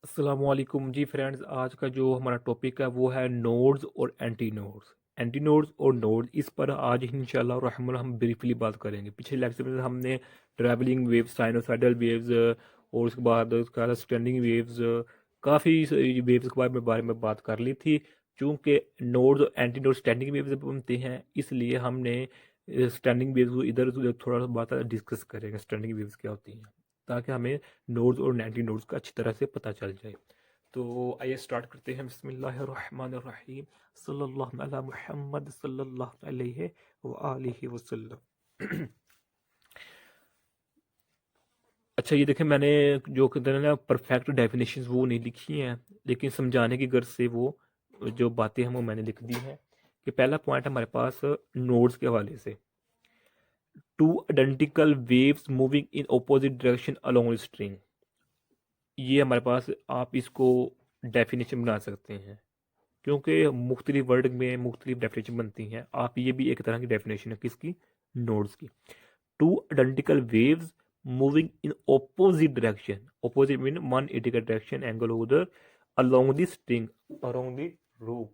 अस्सलामुअलैकुम जी फ्रेंड्स। आज का जो हमारा टॉपिक है वो है नोड्स और एंटी नोड्स। एंटी नोड्स और नोड्स, इस पर आज इंशाल्लाह रहमान हम ब्रीफली बात करेंगे। पिछले लेक्चर में हमने ट्रैवलिंग वेव्स, साइनोसाइडल वेव्स और उसके बाद उसका स्टैंडिंग वेव्स, काफ़ी वेव्स के बारे में बात कर ली थी। चूँकि नोड्स और एंटी नोड्स स्टैंडिंग वेव्स बनते हैं, इसलिए हमने स्टैंडिंग वेव्स को इधर उधर थोड़ा सा बात डिस्कस करेंगे, स्टैंडिंग वेव्स क्या होती हैं, ताकि हमें नोड्स और एंटी नोड्स का अच्छी तरह से पता चल जाए। तो आइए स्टार्ट करते हैं। बिस्मिल्लाहिर्रहमानिर्रहीम। सल्लल्लाहु अला मुहम्मद सल्लल्लाहु अलैहि व आलिहि वसल्लम। अच्छा, ये देखें, मैंने जो कहते हैं ना परफेक्ट डेफिनेशंस वो नहीं लिखी हैं, लेकिन समझाने की गर्ज से वो जो बातें हैं वो मैंने लिख दी हैं। कि पहला पॉइंट हमारे पास नोड्स के हवाले से, to identical waves moving in opposite direction along string. ये हमारे पास, आप इसको डेफिनेशन बना सकते हैं, क्योंकि मुख्तलिफ वर्ड में मुख्तलिफ डेफिनेशन बनती हैं। आप ये भी एक तरह की डेफिनेशन है किसकी, नोड्स की। Two identical waves moving in opposite direction, opposite mean 180 का डायरेक्शन एंगल उधर, along the string, along the rope.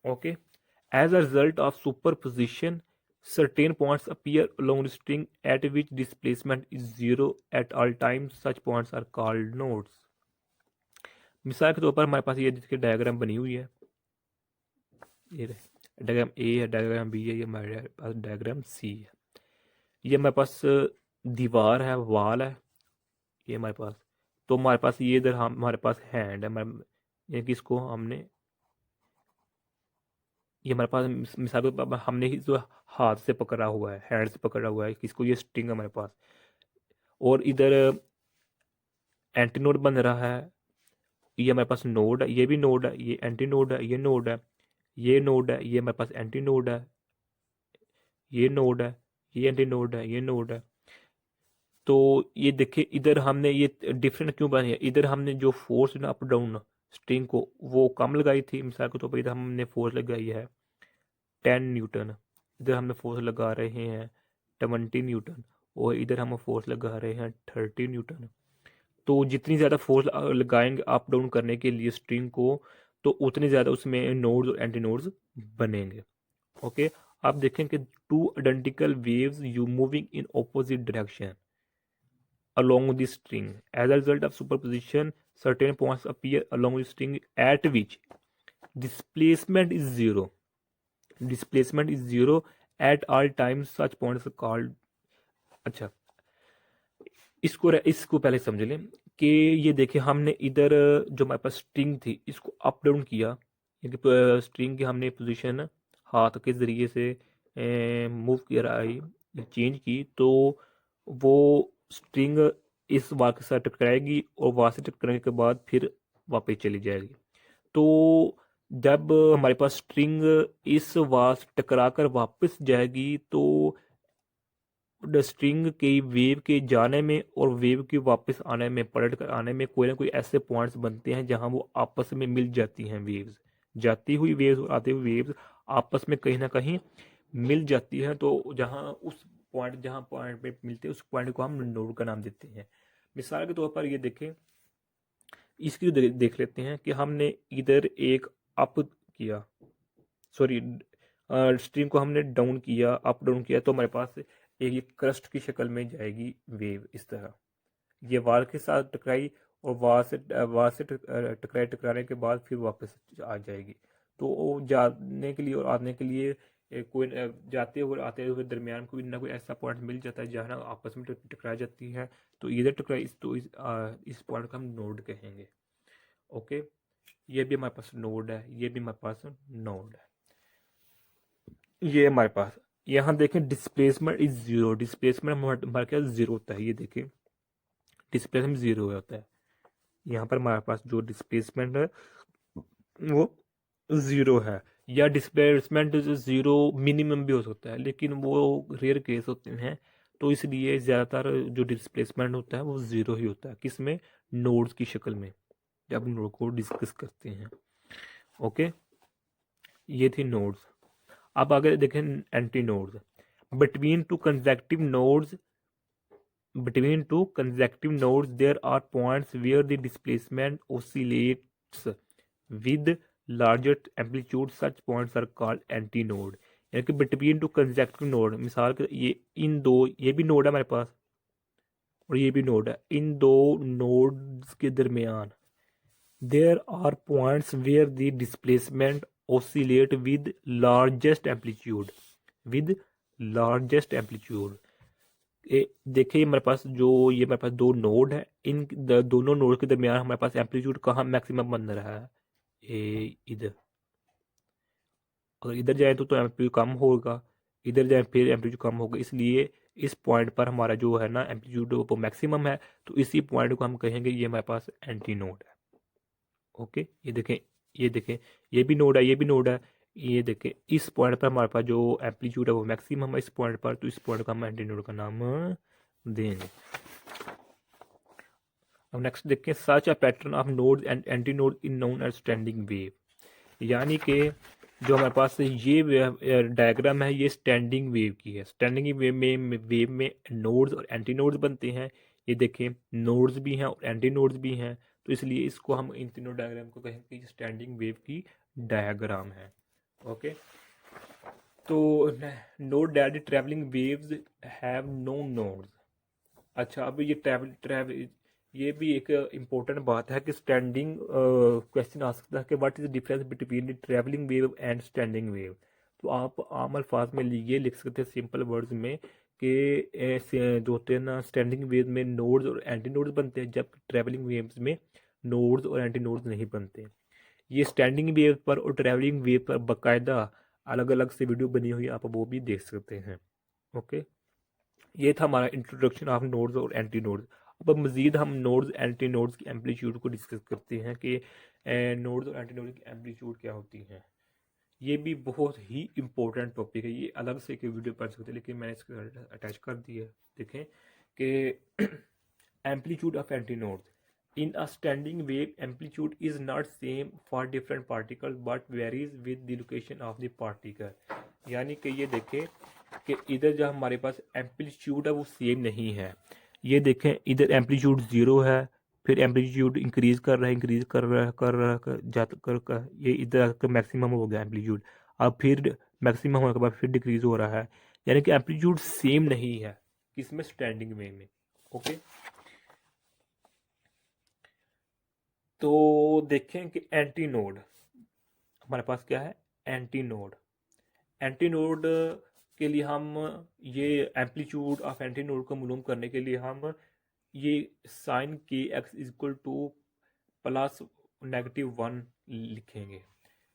Okay, as a result of superposition certain points appear along the string at which displacement is zero at all times. Such points are called nodes. मिसाल के तौर पर हमारे पास ये जिसकी diagram बनी हुई है, ये डायग्राम ए है, डायग्राम बी है, ये हमारे पास डायग्राम सी है। ये हमारे पास दीवार है, वाल है, ये हमारे पास। तो हमारे पास ये इधर हमारे पास हैंड है, हमारे ये किसको हमने, ये हमारे पास मिसाल के तौर पर हमने ही जो हाथ से पकड़ा हुआ है, हैंड से पकड़ा हुआ है किसको, ये स्ट्रिंग हमारे पास। और इधर एंटी नोड बन रहा है, ये हमारे पास नोड है, ये भी नोड है, ये एंटी नोड है, ये नोड है, ये नोड है, ये हमारे पास एंटी नोड है, ये नोड है, ये एंटी नोड है, ये नोड है। तो ये देखिए, इधर हमने ये डिफरेंट क्यों बनाया, इधर हमने जो फोर्स ना अप डाउन स्ट्रिंग को वो कम लगाई थी। मिसाल के तौर पर इधर हमने फोर्स लगाई है 10 न्यूटन, इधर हमने फोर्स लगा रहे हैं 20 न्यूटन, और इधर हम फोर्स लगा रहे हैं 30 न्यूटन। तो जितनी ज़्यादा फोर्स लगाएंगे अप डाउन करने के लिए स्ट्रिंग को, तो उतनी ज़्यादा उसमें नोड्स और एंटी नोड्स बनेंगे। ओके, आप देखें कि to identical waves you moving in opposite direction along the string. As a result of superposition, certain points appear along the string at which displacement is zero. Displacement is zero at all times. Such points are called. अच्छा, इसको पहले समझ लें कि ये देखिए, हमने इधर जो हमारे पास स्ट्रिंग थी इसको अप डाउन किया, स्ट्रिंग की हमने पोजीशन हाथ के ज़रिए से मूव कराई, चेंज की, तो वो स्ट्रिंग इस वार के साथ टकराएगी और वार से टकराने के बाद फिर वापस चली जाएगी। तो जब हमारे पास स्ट्रिंग इस वार से टकरा कर वापस जाएगी, तो स्ट्रिंग की वेव के जाने में और वेव के वापस आने में, पलट कर आने में कोई ना कोई ऐसे पॉइंट्स बनते हैं जहां वो आपस में मिल जाती हैं। वेव्स, जाती हुई वेव्स और आती हुई वेव्स आपस में कहीं ना कहीं मिल जाती हैं। तो जहां पॉइंट पे मिलते हैं उस पॉइंट को हम नोड का नाम देते हैं। मिसाल के तौर पर ये देखें, इसकी देख लेते हैं कि हमने इधर एक अप किया, सॉरी, स्ट्रिंग को हमने डाउन किया, अप डाउन किया, तो हमारे पास एक ये क्रस्ट की शक्ल में जाएगी वेव इस तरह। ये वार के साथ टकराई और वार से टकराने के बाद फिर वापस आ जाएगी। तो वो जाने के लिए और आने के लिए जाते हुए आते हुए दरमियान कोई ना कोई ऐसा पॉइंट मिल जाता है जहाँ आपस में टकरा जाती है। तो इधर टकराई, इस पॉइंट को हम नोड कहेंगे। ओके, ये भी हमारे पास नोड है, ये भी हमारे पास नोड है। ये हमारे पास, यहाँ देखें, डिस्प्लेसमेंट इज जीरो। डिस्प्लेसमेंट हमारे क्या जीरो होता है, ये देखें, डिस्प्लेसमेंट जीरो होता है। यहाँ पर हमारे पास जो डिस्प्लेसमेंट है वो जीरो है, या डिस्प्लेसमेंट जीरो मिनिमम भी हो सकता है, लेकिन वो रेयर केस होते हैं। तो इसलिए ज़्यादातर जो डिस्प्लेसमेंट होता है वो ज़ीरो ही होता है, किसमें, नोड्स की शक्ल में, जब नोड को डिस्कस करते हैं। ओके, ये थी नोड्स। अब आगे देखें anti nodes. Between two consecutive nodes between two consecutive nodes there are points where the displacement oscillates with larger amplitude. Such points are called antinode. यानी कि between two consecutive node, मिसाल के ये इन दो, ये भी नोड है हमारे पास और ये भी नोड है, इन दो नोड्स के दरमियान there are points where the displacement oscillate with largest amplitude. देखिए हमारे पास जो ये हमारे पास दो नोड है, इन दोनों नोड के दरमियान हमारे पास एम्पलीट्यूड कहाँ मैक्सिमम बन रहा है, इधर। अगर इधर जाए तो एम्पलीट्यूड कम होगा, इधर जाए फिर एम्पलीट्यूड कम होगा, इसलिए इस पॉइंट पर हमारा जो है ना एम्पलीट्यूड वो मैक्सिमम है, तो इसी पॉइंट को हम कहेंगे ये हमारे पास एंटी नोड है। ओके, ये देखें, ये देखें, ये भी नोड है, ये भी नोड है, ये देखें, इस पॉइंट पर हमारे पास जो एम्पलीट्यूड है वो मैक्सिमम है इस पॉइंट पर, तो इस पॉइंट को हम एंटी नोड का नाम देंगे। अब नेक्स्ट देखें, such a pattern of node and antinode in known as standing wave. यानी कि जो हमारे पास ये डायग्राम है ये स्टैंडिंग वेव की है। स्टैंडिंग वेव में नोड्स और एंटी नोड्स बनते हैं। ये देखें, नोड्स भी हैं और एंटी नोड्स भी हैं, तो इसलिए इसको हम इन तीनों डायग्राम को कहेंगे कि स्टैंडिंग वेव की डायग्राम है। ओके, तो note that travelling waves have no nodes. अच्छा, अब ये ट्रैवल ये भी एक इम्पोर्टेंट बात है कि स्टैंडिंग क्वेश्चन आ सकता है कि what is the difference between the travelling wave and standing wave. तो आप आम अल्फाज में ये लिख सकते हैं सिंपल वर्ड्स में कि जो होते हैं ना स्टैंडिंग वेव में नोड्स और एंटी नोड्स बनते हैं, जबकि ट्रैवलिंग वेव्स में नोड्स और एंटी नोड्स नहीं बनते। ये स्टैंडिंग वेव पर और ट्रैवलिंग वेव पर बाकायदा अलग अलग से वीडियो बनी हुई, आप वो भी देख सकते हैं। ओके, ये था हमारा इंट्रोडक्शन ऑफ नोड्स और एंटी नोड्स। अब मज़ीद हम नोड्स एंटी नोड्स की एम्पलीट्यूड को डिस्कस करते हैं कि नोड्स और एंटी नोड्स की एम्पलीट्यूड क्या होती हैं। ये भी बहुत ही इंपॉर्टेंट टॉपिक है, ये अलग से एक वीडियो पढ़ सकते हैं, लेकिन मैंने इसको अटैच कर दिया। देखें कि amplitude of anti nodes in a standing wave, amplitude is not same for different particles but varies with the location of the particle. यानी कि ये देखें कि इधर जो हमारे पास एम्पलीट्यूड है वो सेम नहीं है। ये देखें, इधर एम्पलीट्यूड 0 है, फिर एम्पलीट्यूड इंक्रीज कर रहा है, ये इधर मैक्सिमम हो गया एम्पलीट्यूड, अब फिर मैक्सिमम होने के बाद फिर डिक्रीज हो रहा है। यानी कि एम्पलीट्यूड सेम नहीं है किसमें, स्टैंडिंग वे में। ओके, तो देखें कि एंटी नोड हमारे पास क्या है, एंटी नोड। एंटी नोड के लिए हम ये एम्पलीट्यूड ऑफ एंटी नोड को मालूम करने के लिए हम ये साइन के एक्स इक्वल टू प्लस -1 लिखेंगे।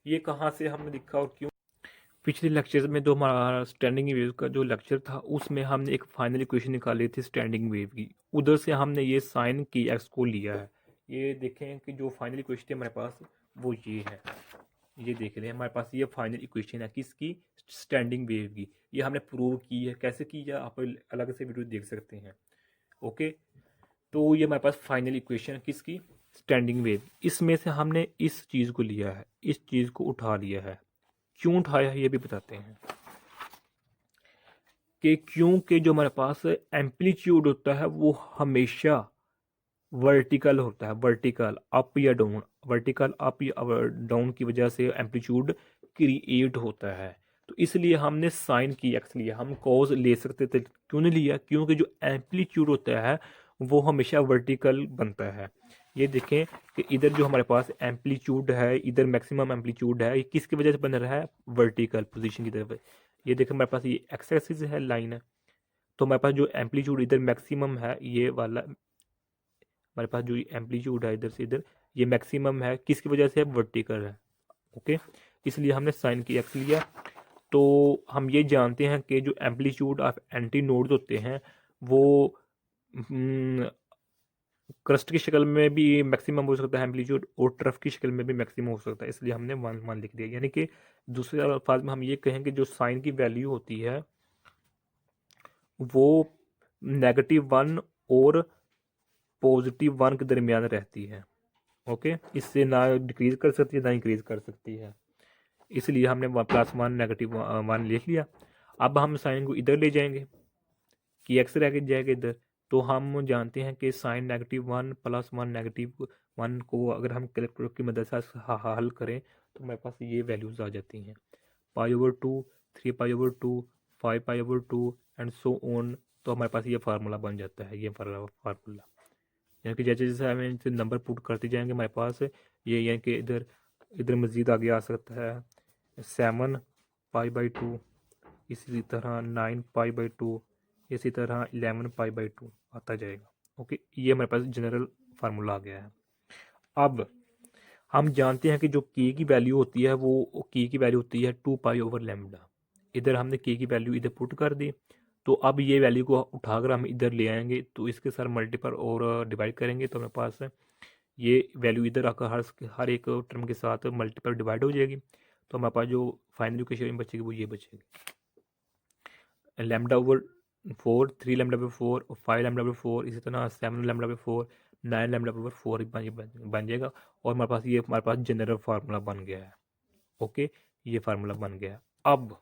ये कहाँ से हमने लिखा और क्यों? पिछले लेक्चर में जो हमारा स्टैंडिंग वेव का जो लेक्चर था उसमें हमने एक फाइनल इक्वेशन निकाली थी स्टैंडिंग वेव की, उधर से हमने ये साइन के एक्स को लिया है। ये देखें कि जो फाइनल इक्वेशन है हमारे पास वो ये है, ये देख रहे हैं हमारे पास ये फाइनल इक्वेशन है किसकी, स्टैंडिंग वेव की। ये हमने प्रूव की है, कैसे की है आप अलग से वीडियो देख सकते हैं। ओके, तो ये हमारे पास फाइनल इक्वेशन है किसकी, स्टैंडिंग वेव। इसमें से हमने इस चीज़ को लिया है, इस चीज़ को उठा लिया है। क्यों उठाया है ये भी बताते हैं कि क्योंकि जो हमारे पास एम्पलीट्यूड होता है वो हमेशा वर्टिकल होता है, वर्टिकल अप या डाउन, वर्टिकल अप या डाउन की वजह से एम्पलीट्यूड क्रिएट होता है। तो इसलिए हमने साइन की एक्स लिया, हम कॉज ले सकते थे, क्यों नहीं लिया, क्योंकि जो एम्पलीट्यूड होता है वो हमेशा वर्टिकल बनता है। ये देखें कि इधर जो हमारे पास एम्पलीट्यूड है, इधर मैक्सिमम एम्पलीट्यूड है, ये किसकी वजह से बन रहा है, वर्टिकल पोजीशन की तरफ। ये देखें हमारे पास ये एक्स एक्सिस है, लाइन है, तो हमारे पास जो एम्पलीट्यूड इधर मैक्सिमम है, ये वाला हमारे पास जो एम्पलीट्यूड है इधर से इधर ये मैक्सिमम है, किसकी वजह से, वर्टिकल है। ओके, इसलिए हमने साइन की एक्स लिया। तो हम ये जानते हैं कि जो एम्पलीट्यूड ऑफ एंटी नोड्स होते हैं वो क्रस्ट की शक्ल में भी मैक्सिमम हो सकता है एम्पलीट्यूड, और ट्रफ की शक्ल में भी मैक्सिमम हो सकता है, इसलिए हमने 1 लिख दिया। यानी कि दूसरे अल्फाज में हम ये कहेंगे जो साइन की वैल्यू होती है वो -1 और +1 के दरमियान रहती है। ओके, इससे ना डिक्रीज कर सकती है ना इंक्रीज कर सकती है, इसलिए हमने +1 -1 लिख लिया। अब हम साइन को इधर ले जाएंगे कि एक्स रह के जाएगा इधर, तो हम जानते हैं कि साइन -1 + 1 -1 को अगर हम कैलकुलेटर की मदद से हल करें तो हमारे पास ये वैल्यूज़ आ जाती हैं, π/2, 3π/2, 5π/2 एंड सो ऑन। तो हमारे पास ये फार्मूला बन जाता है, ये फार्मूला यानी कि जैसे जैसे हमें इनसे नंबर पुट करते जाएंगे हमारे पास ये यानी कि इधर इधर मज़ीद आगे आ सकता है 7π/2, इसी तरह 9π/2, इसी तरह 11π/2 आता जाएगा। ओके, ये हमारे पास जनरल फार्मूला आ गया है। अब हम जानते हैं कि जो के की वैल्यू होती है वो के की वैल्यू होती है 2π/λ। इधर हमने के की वैल्यू इधर पुट कर दी, तो अब ये वैल्यू को उठाकर हम इधर ले आएंगे, तो इसके साथ मल्टीपल और डिवाइड करेंगे तो हमारे पास ये वैल्यू इधर आकर हर एक टर्म के साथ मल्टीपल डिवाइड हो जाएगी। तो हमारे पास जो फाइनल इक्वेशन बचेगी वो ये बचेगी, λ/4, 3λ/4, 5λ/4, इसी तरह 7λ/4, 9λ/4 बन जाएगा। और हमारे पास जनरल फार्मूला बन गया है। ओके, ये फार्मूला बन गया। अब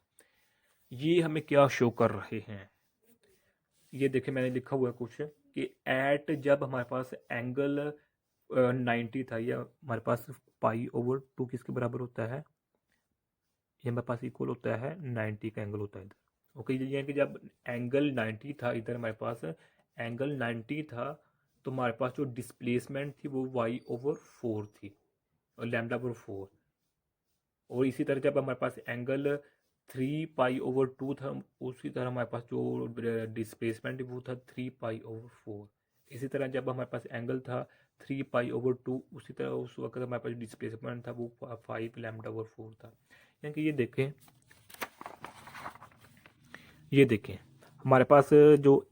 ये हमें क्या शो कर रहे हैं, ये देखिए मैंने लिखा हुआ है कुछ कि एट जब हमारे पास एंगल 90 था, या हमारे पास π/2 किसके बराबर होता है, ये हमारे पास इक्वल होता है 90 का एंगल होता है इधर। ओके, यानी कि जब एंगल 90 था, इधर हमारे पास एंगल 90 था, तो हमारे पास जो डिस्प्लेसमेंट थी वो y/4 थी, और λ/4। और इसी तरह जब हमारे पास एंगल 3π/2 था, उसी तरह हमारे पास जो डिस्प्लेसमेंट वो था 3π/4। इसी तरह जब हमारे पास एंगल था 3π/2, उसी तरह उस वक्त हमारे पास डिस्प्लेसमेंट था वो 5λ/4 था। यानी कि ये देखें हमारे पास जो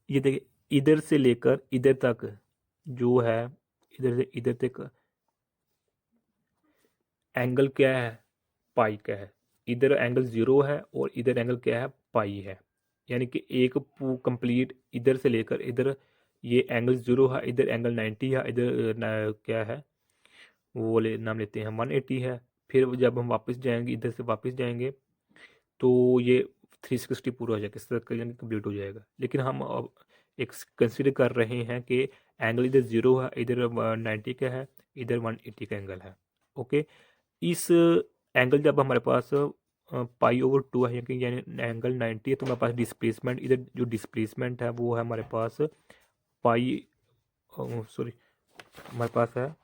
ये देखें इधर से लेकर इधर तक जो है, इधर से इधर तक एंगल क्या है, पाई का है। इधर एंगल 0 है और इधर एंगल क्या है, पाई है। यानी कि एक कंप्लीट इधर से लेकर इधर ये एंगल 0 है, इधर एंगल 90 है, इधर क्या है वो नाम लेते हैं 180 है। फिर जब हम वापस जाएंगे, इधर से वापस जाएंगे तो ये 360 पूरा हो जाएगा, इस तरह यानी कंप्लीट हो जाएगा। लेकिन हम अब एक कंसिडर कर रहे हैं कि एंगल इधर 0 है, इधर 90 का है, इधर 180 का एंगल है। ओके, इस एंगल जब हमारे पास π/2 है, यानी एंगल 90 है, तो हमारे पास डिस्प्लेसमेंट इधर जो डिस्प्लेसमेंट है वो है हमारे पास पाई सॉरी हमारे पास है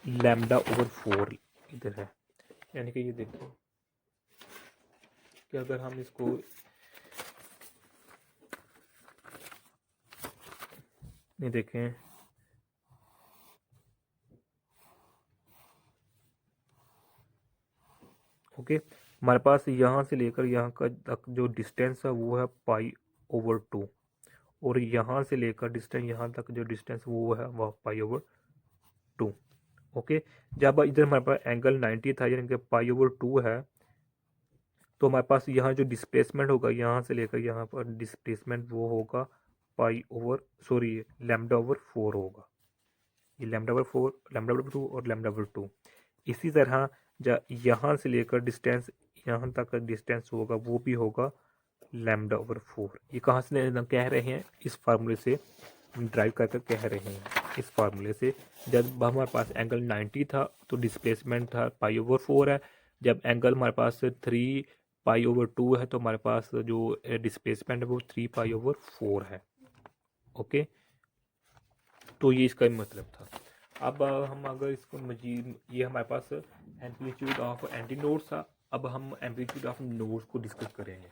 λ/4 इधर है। यानी कि ये देखो कि अगर हम इसको नहीं देखें, ओके, हमारे पास यहाँ से लेकर यहाँ का तक जो डिस्टेंस है वो है π/2, और यहाँ से लेकर डिस्टेंस यहाँ तक जो डिस्टेंस वो है वह π/2। ओके, जब इधर हमारे पास एंगल 90 था यानी कि π/2 है, तो हमारे पास यहाँ जो डिस्प्लेसमेंट होगा यहाँ से लेकर यहाँ पर डिस्प्लेसमेंट वो होगा λ/4 होगा। ये λ/4, λ/2 और λ/2। इसी तरह यहाँ से लेकर डिस्टेंस यहाँ तक का डिस्टेंस होगा वो भी होगा λ/4। ये कहाँ से कह रहे हैं, इस फार्मूले से ड्राइव करके कह रहे हैं। इस फार्मूले से जब हमारे पास एंगल 90 था तो डिस्प्लेसमेंट था π/4 है, जब एंगल हमारे पास 3π/2 है तो हमारे पास जो डिस्प्लेसमेंट है वो 3π/4 है। ओके, तो ये इसका मतलब था। अब हम अगर इसको मजीद, ये हमारे पास एम्पलीट्यूड ऑफ एंटी नोड्स था, अब हम एम्पलीट्यूड ऑफ नोड्स को डिस्कस करेंगे।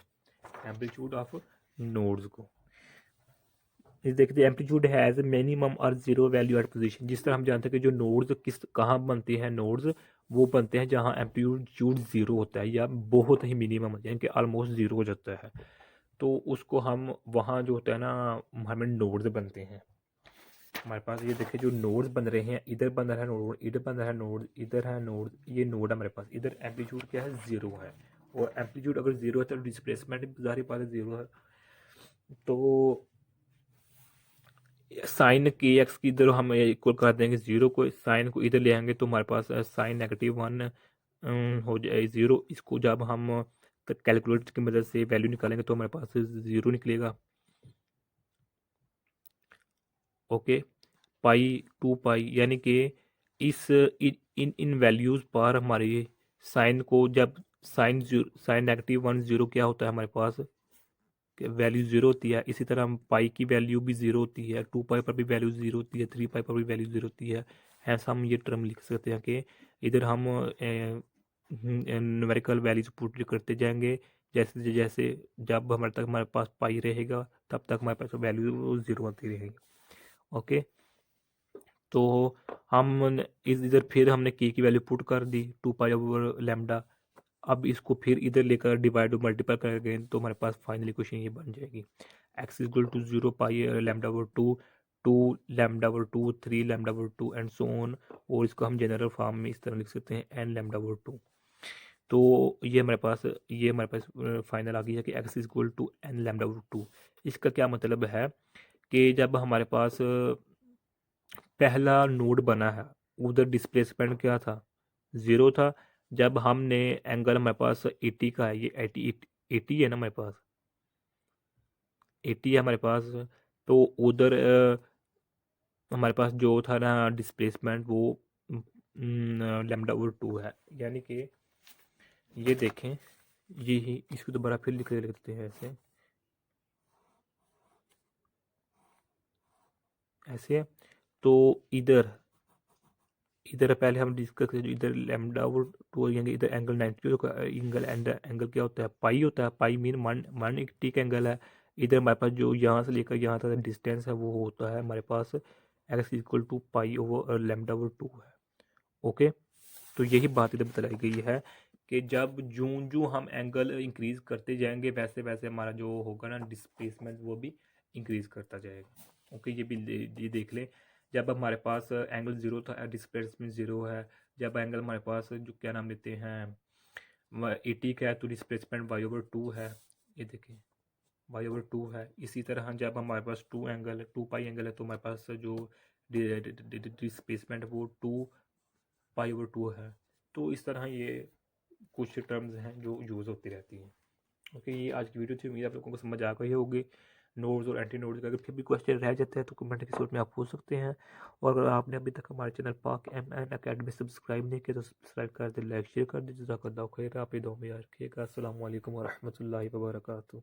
एम्पलीट्यूड ऑफ नोड्स को इस देखते हैं, एम्पलीट्यूड हैज़ मिनिमम और जीरो वैल्यू एट पोजीशन। जिस तरह हम जानते हैं कि जो नोड्स कहाँ बनते हैं, नोड्स वो बनते हैं जहाँ एम्पलीट्यूड जीरो होता है या बहुत ही मिनिमम यानी कि ऑलमोस्ट जीरो हो जाता है, तो उसको हम वहाँ जो होता है ना हमें नोड्स बनते हैं। हमारे पास ये देखिए जो नोड्स बन रहे हैं, इधर बन रहा है नोड, इधर बन रहा है नोड, इधर है नोड, ये नोड है हमारे पास। इधर एम्पलीट्यूड क्या है, जीरो है, और एम्पलीट्यूड अगर जीरो है तो डिस्प्लेसमेंट भी ज़ाहिर बात है जीरो है। तो साइन के एक्स की इधर हम इक्वल कर देंगे जीरो को, साइन को इधर ले आएंगे तो हमारे पास साइन -1 हो जाए जीरो। इसको जब हम कैलकुलेटर की मदद से वैल्यू निकालेंगे तो हमारे पास जीरो निकलेगा। ओके, पाई 2 पाई, यानी कि इस इन वैल्यूज़ पर हमारी साइन को जब साइन -1 0 क्या होता है हमारे पास, वैल्यू ज़ीरो होती है। इसी तरह हम पाई की वैल्यू भी ज़ीरो होती है, 2 पाई पर भी वैल्यू ज़ीरो होती है, 3 पाई पर भी वैल्यू ज़ीरो होती है। ऐसा हम ये टर्म लिख सकते हैं कि इधर हम न्यूमेरिकल वैल्यूज पुट करते जाएंगे, जैसे जैसे जब हमारे पास पाई रहेगा तब तक हमारे पास वैल्यू ज़ीरो होती रहेगी। ओके, तो हम इस इधर फिर हमने की वैल्यू पुट कर दी 2 पाई/λ। अब इसको फिर इधर लेकर डिवाइड और मल्टीप्लाई करेंगे तो हमारे पास फाइनल इक्वेशन ये बन जाएगी, x equal to 0 pi λ/2, 2 λ/2, 3 λ/2 and so on. और इसको हम जनरल फॉर्म में इस तरह लिख सकते हैं n λ/2। तो ये हमारे पास फाइनल आ गई है कि x इक्वल टू n λ/2। इसका क्या मतलब है कि जब हमारे पास पहला नोड बना है, उधर डिस्प्लेसमेंट क्या था, 0 था। जब हमने एंगल हमारे पास 80 का है, ये 80 है ना हमारे पास, 80 है हमारे पास। तो उधर हमारे पास जो था ना डिस्प्लेसमेंट वो λ/2 है, यानी कि ये देखें, ये ही इसको दोबारा फिर लिख लेते हैं ऐसे ऐसे। तो इधर इधर पहले हम डिस्कस करें, इधर λ/2 यानी इधर एंगल 90 का एंगल क्या होता है, पाई होता है। पाई मीन 180 का एंगल है। इधर हमारे पास जो यहाँ से लेकर यहाँ तक डिस्टेंस है वो होता है हमारे पास x इक्वल टू पाई/λ/2 है। ओके, तो यही बात इधर बताई गई है कि जब जूं जूं हम एंगल इंक्रीज करते जाएंगे वैसे वैसे हमारा जो होगा ना डिस्प्लेसमेंट वो भी इंक्रीज करता जाएगा। ओके, ये देख लें, जब हमारे पास एंगल 0 था डिस्प्लेसमेंट 0 है। जब एंगल हमारे पास जो क्या नाम लेते हैं 80 का है तो डिस्प्लेसमेंट y/2 है, ये देखें y/2 है। इसी तरह जब हमारे पास 2 पाई एंगल है तो हमारे पास जो डिस्प्लेसमेंट वो 2 पाई/2 है। तो इस तरह ये कुछ टर्म्स हैं जो यूज़ होती रहती हैं। ओके, ये आज की वीडियो थी, उम्मीद आप लोगों को समझ आ गई होगी। नोड्स और एंटी नोड्स का अगर फिर भी क्वेश्चन रह जाते हैं तो कमेंट के सूट में आप पूछ सकते हैं। और अगर आपने अभी तक हमारे चैनल पाक MN अकेडमी सब्सक्राइब नहीं किया तो सब्सक्राइब कर दे, लाइक शेयर कर दीजिए। जज़ाकल्लाहु खैर, आप दुआ में याद रखिएगा। अस्सलाम वालेकुम वरहमतुल्लाहि वबरकातुहू।